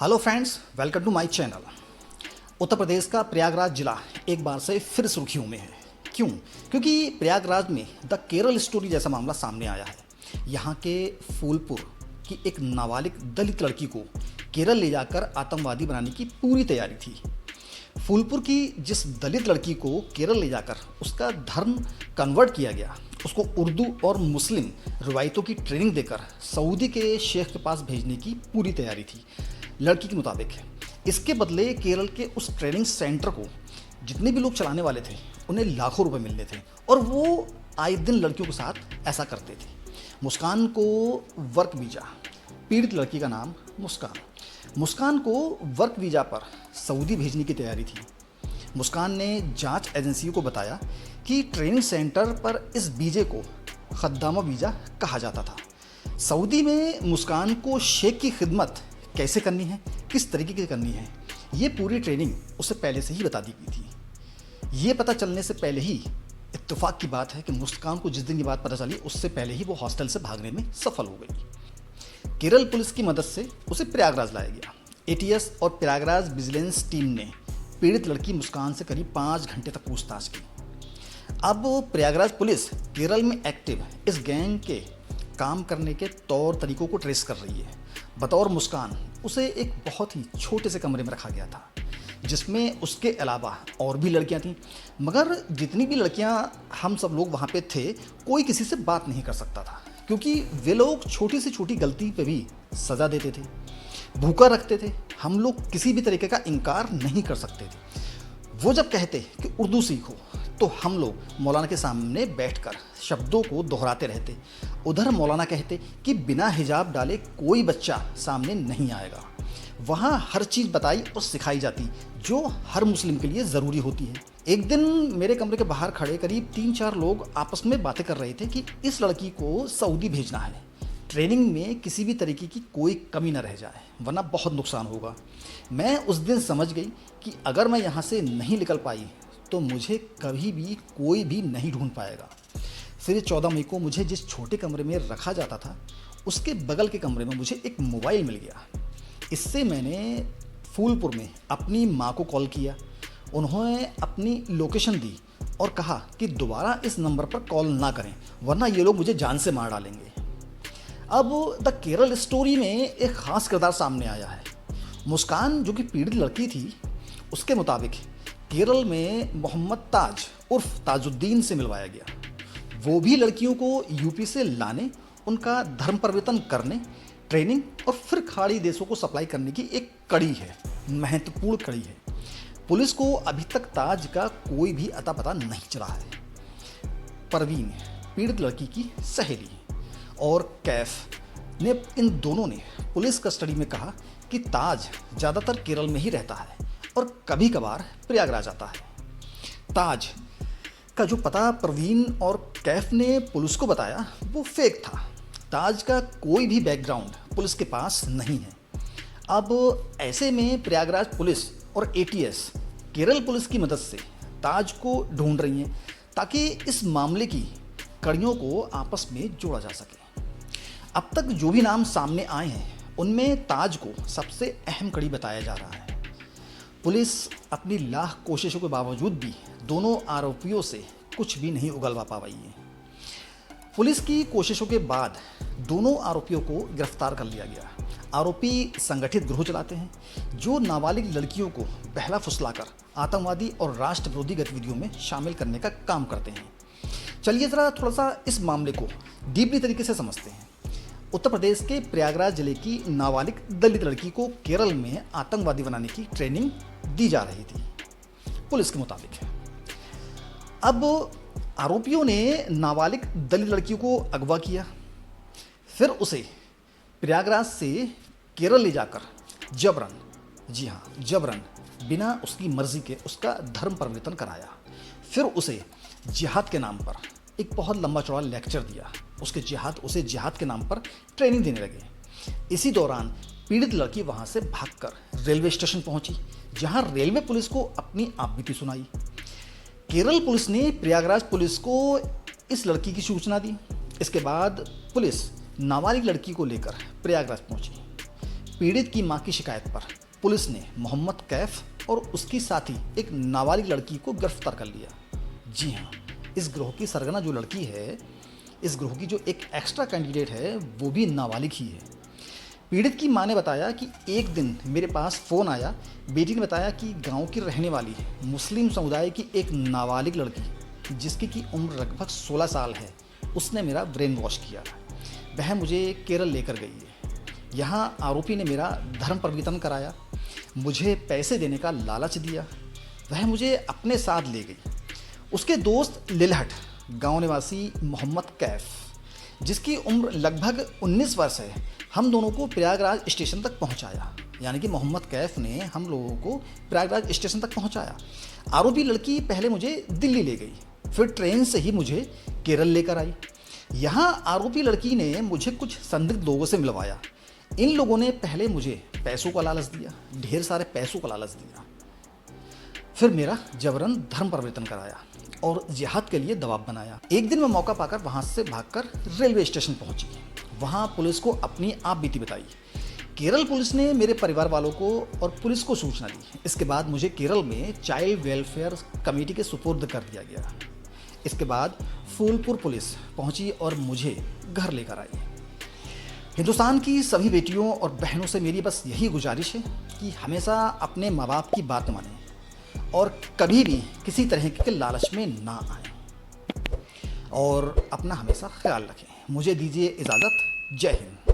Hello friends, welcome to my channel. Uttar Pradesh का प्रयागराज जिला एक बार से फिर सुर्खियों में है। क्यों? क्योंकि प्रयागराज में द केरल स्टोरी जैसा मामला सामने आया है। यहाँ के फूलपुर की एक नाबालिग दलित लड़की को केरल ले जाकर आतंकवादी बनाने की पूरी तैयारी थी। फूलपुर की जिस दलित लड़की को केरल ले जाकर उसका धर्म कन्वर्ट किया गया, उसको उर्दू और मुस्लिम रिवायतों की ट्रेनिंग देकर सऊदी के शेख के पास भेजने की पूरी तैयारी थी लड़की के मुताबिक। इसके बदले केरल के उस ट्रेनिंग सेंटर को जितने भी लोग चलाने वाले थे उन्हें लाखों रुपए मिलने थे और वो आए दिन लड़कियों के साथ ऐसा करते थे। मुस्कान को वर्क वीज़ा, पीड़ित लड़की का नाम मुस्कान को वर्क वीज़ा पर सऊदी भेजने की तैयारी थी। मुस्कान ने जांच एजेंसियों को बताया कि ट्रेनिंग सेंटर पर इस वीज़े को खद्दामा वीज़ा कहा जाता था। सऊदी में मुस्कान को शेख की खिदमत कैसे करनी है, किस तरीके की करनी है, ये पूरी ट्रेनिंग उसे पहले से ही बता दी गई थी। ये पता चलने से पहले ही इत्तेफाक की बात है कि मुस्कान को जिस दिन ये बात पता चली उससे पहले ही वो हॉस्टल से भागने में सफल हो गई। केरल पुलिस की मदद से उसे प्रयागराज लाया गया। एटीएस और प्रयागराज विजिलेंस टीम ने पीड़ित लड़की मुस्कान से करीब 5 घंटे तक पूछताछ की। अब प्रयागराज पुलिस केरल में एक्टिव इस गैंग के काम करने के तौर तरीकों को ट्रेस कर रही है। बतौर मुस्कान उसे एक बहुत ही छोटे से कमरे में रखा गया था जिसमें उसके अलावा और भी लड़कियां थीं, मगर जितनी भी लड़कियां हम सब लोग वहां पे थे कोई किसी से बात नहीं कर सकता था क्योंकि वे लोग छोटी से छोटी गलती पे भी सज़ा देते थे, भूखा रखते थे। हम लोग किसी भी तरीके का इनकार नहीं कर सकते थे। वो जब कहते कि उर्दू सीखो तो हम लोग मौलाना के सामने बैठकर शब्दों को दोहराते रहते। उधर मौलाना कहते कि बिना हिजाब डाले कोई बच्चा सामने नहीं आएगा। वहाँ हर चीज़ बताई और सिखाई जाती जो हर मुस्लिम के लिए ज़रूरी होती है। एक दिन मेरे कमरे के बाहर खड़े करीब 3-4 लोग आपस में बातें कर रहे थे कि इस लड़की को सऊदी भेजना है, ट्रेनिंग में किसी भी तरीके की कोई कमी न रह जाए वरना बहुत नुकसान होगा। मैं उस दिन समझ गई कि अगर मैं यहाँ से नहीं निकल पाई तो मुझे कभी भी कोई भी नहीं ढूंढ पाएगा। फिर 14 मई को मुझे जिस छोटे कमरे में रखा जाता था उसके बगल के कमरे में मुझे एक मोबाइल मिल गया। इससे मैंने फूलपुर में अपनी माँ को कॉल किया। उन्होंने अपनी लोकेशन दी और कहा कि दोबारा इस नंबर पर कॉल ना करें वरना ये लोग मुझे जान से मार डालेंगे। अब द केरल स्टोरी में एक ख़ास किरदार सामने आया है। मुस्कान जो कि पीड़ित लड़की थी, उसके मुताबिक केरल में मोहम्मद ताज उर्फ ताजुद्दीन से मिलवाया गया। वो भी लड़कियों को यूपी से लाने, उनका धर्म परिवर्तन करने, ट्रेनिंग और फिर खाड़ी देशों को सप्लाई करने की एक कड़ी है, महत्वपूर्ण कड़ी है। पुलिस को अभी तक ताज का कोई भी अता पता नहीं चला है। परवीन, पीड़ित लड़की की सहेली, और कैफ ने इन दोनों ने पुलिस कस्टडी में कहा कि ताज ज़्यादातर केरल में ही रहता है और कभी कभार प्रयागराज आता है। ताज का जो पता परवीन और कैफ ने पुलिस को बताया वो फेक था। ताज का कोई भी बैकग्राउंड पुलिस के पास नहीं है। अब ऐसे में प्रयागराज पुलिस और एटीएस केरल पुलिस की मदद से ताज को ढूंढ रही हैं ताकि इस मामले की कड़ियों को आपस में जोड़ा जा सके। अब तक जो भी नाम सामने आए हैं उनमें ताज को सबसे अहम कड़ी बताया जा रहा है। पुलिस अपनी लाख कोशिशों के बावजूद भी दोनों आरोपियों से कुछ भी नहीं उगलवा पा रही है। पुलिस की कोशिशों के बाद दोनों आरोपियों को गिरफ्तार कर लिया गया। आरोपी संगठित गिरोह चलाते हैं जो नाबालिग लड़कियों को बहला फुसलाकर आतंकवादी और राष्ट्र विरोधी गतिविधियों में शामिल करने का काम करते हैं। चलिए ज़रा थोड़ा सा इस मामले को डीपली तरीके से समझते हैं। उत्तर प्रदेश के प्रयागराज जिले की नाबालिग दलित लड़की को केरल में आतंकवादी बनाने की ट्रेनिंग दी जा रही थी पुलिस के मुताबिक। अब आरोपियों ने नाबालिग दलित लड़की को अगवा किया, फिर उसे प्रयागराज से केरल ले जाकर जबरन, जी हाँ जबरन, बिना उसकी मर्जी के उसका धर्म परिवर्तन कराया। फिर उसे जिहाद के नाम पर एक बहुत लंबा चौड़ा लेक्चर दिया। उसे जिहाद के नाम पर ट्रेनिंग देने लगे। इसी दौरान पीड़ित लड़की वहां से भागकर रेलवे स्टेशन पहुंची जहां रेलवे पुलिस को अपनी आपबीती सुनाई। केरल पुलिस ने प्रयागराज पुलिस को इस लड़की की सूचना दी। इसके बाद पुलिस नाबालिग लड़की को लेकर प्रयागराज पहुंची। पीड़ित की मां की शिकायत पर पुलिस ने मोहम्मद कैफ और उसकी साथी एक नाबालिग लड़की को गिरफ्तार कर लिया। जी हाँ, इस ग्रोह की सरगना जो लड़की है, इस ग्रोह की जो एक एक्स्ट्रा कैंडिडेट है, वो भी नाबालिग ही है। पीड़ित की मां ने बताया कि एक दिन मेरे पास फ़ोन आया। बेटी ने बताया कि गांव की रहने वाली मुस्लिम समुदाय की एक नाबालिग लड़की जिसकी की उम्र लगभग 16 साल है, उसने मेरा ब्रेन वॉश किया। वह मुझे केरल लेकर गई है। यहाँ आरोपी ने मेरा धर्म परिवर्तन कराया, मुझे पैसे देने का लालच दिया। वह मुझे अपने साथ ले गई। उसके दोस्त लिलहट गांव निवासी मोहम्मद कैफ, जिसकी उम्र लगभग 19 वर्ष है, हम दोनों को प्रयागराज स्टेशन तक पहुंचाया। यानी कि मोहम्मद कैफ ने हम लोगों को प्रयागराज स्टेशन तक पहुंचाया। आरोपी लड़की पहले मुझे दिल्ली ले गई, फिर ट्रेन से ही मुझे केरल लेकर आई। यहाँ आरोपी लड़की ने मुझे कुछ संदिग्ध लोगों से मिलवाया। इन लोगों ने पहले मुझे पैसों का लालच दिया, ढेर सारे पैसों का लालच दिया। फिर मेरा जबरन धर्म परिवर्तन कराया और जिहाद के लिए दबाव बनाया। एक दिन मैं मौका पाकर वहाँ से भागकर रेलवे स्टेशन पहुँची। वहाँ पुलिस को अपनी आप बीती बताई। केरल पुलिस ने मेरे परिवार वालों को और पुलिस को सूचना दी। इसके बाद मुझे केरल में चाइल्ड वेलफेयर कमेटी के सुपुर्द कर दिया गया। इसके बाद फूलपुर पुलिस पहुंची और मुझे घर लेकर आई। हिंदुस्तान की सभी बेटियों और बहनों से मेरी बस यही गुजारिश है कि हमेशा अपने माँ बाप की बात मानें और कभी भी किसी तरह के लालच में ना आए और अपना हमेशा ख्याल रखें। मुझे दीजिए इजाज़त। जय हिंद।